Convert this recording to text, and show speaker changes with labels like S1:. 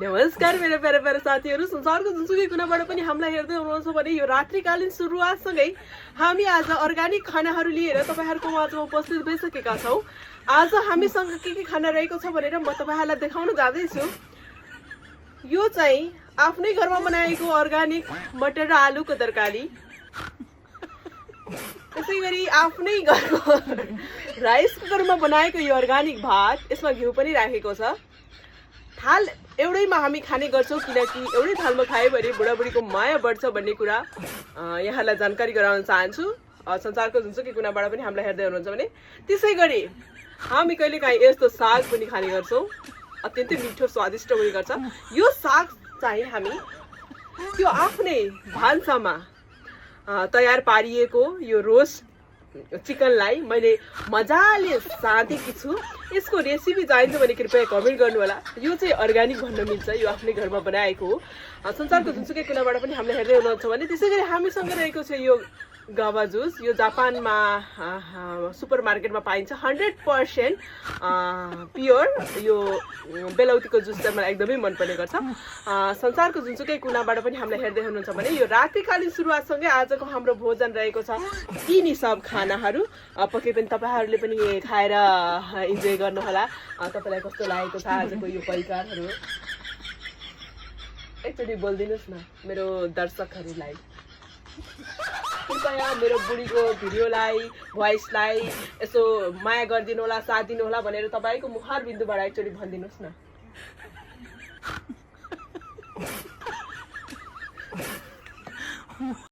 S1: नमस्कार मेरा para para साथीहरू, संसारको जुनसुकै कुनाबाट पनि हामीलाई हेर्दै हुनुहुन्छ भने यो रात्रिकालीन सुरुवातसँगै हामी आज अर्ग्यानिक खानाहरू लिएर तपाईहरुको माझमा उपस्थित भइसकेका छौं। आज हामीसँग के खाना रहेको छ भनेर म तपाईहरुलाई देखाउन जाँदैछु। यो चाहिँ आफ्नै घरमा बनाएको अर्ग्यानिक मटर र आलुको तरकारी। त्यसैगरी आफ्नै घरको राइस कुकरमा बनाएको यो अर्ग्यानिक भात, यसमा घिउ पनि राखेको छ। थाल एउटैमा हामी खाने गर्छौं किनकि एउटै थालमा खाए भने बुढाबुढीको माया बढ्छ भन्ने कुरा यहाँलाई जानकारी गराउन चाहन्छु। संसारको जुनसुकै कुनाबाट पनि हामीलाई हेर्दै हुनुहुन्छ भने त्यसैगरी हामी कहिलेकाहीँ यस्तो साग पनि खाने गर्छौं, अत्यन्तै मिठो स्वादिष्ट हुने गर्छ। यो साग चाहिँ हामी त्यो आफ्नै भान्सामा तयार पारिएको यो रोस्ट चिकनलाई मैले मजाले साधेकी छु। यसको रेसिपी चाहिन्छ भने कृपया कमेन्ट गर्नु होला। यो चाहिँ अर्ग्यानिक भन्न मिल्छ, यो आफ्नै घरमा बनाएको हो। संसारको जुनसुकै कुनाबाट पनि हामीले हेर्दै हुनुहुन्छ भने त्यसैगरी हामीसँग रहेको छ यो गावा जुस। यो जापानमा सुपरमार्केटमा पाइन्छ, 100% प्योर। यो बेलाउतीको जुस चाहिँ मलाई एकदमै मनपर्ने गर्छ। संसारको जुनसुकै कुनाबाट पनि हामीलाई हेर्दै हुनुहुन्छ भने यो रात्रिकालीन सुरुवातसँगै आजको हाम्रो भोजन रहेको छ यिनी सब खानाहरू। पक्कै पनि तपाईहरुले पनि खाएर इन्जोय गर्नुहोला। तपाईलाई कस्तो लागेको छ आजको यो परिकारहरू एकचोटि बोल्दिनुस् न मेरो दर्शकहरूलाई। कृपया मेरो बुढीको भिडियोलाई, भोइसलाई यसो माया गरिदिनु होला, साथ दिनु होला भनेर तपाईको मुखार बिन्दुबाट एकचोटि भनिदिनुस् न।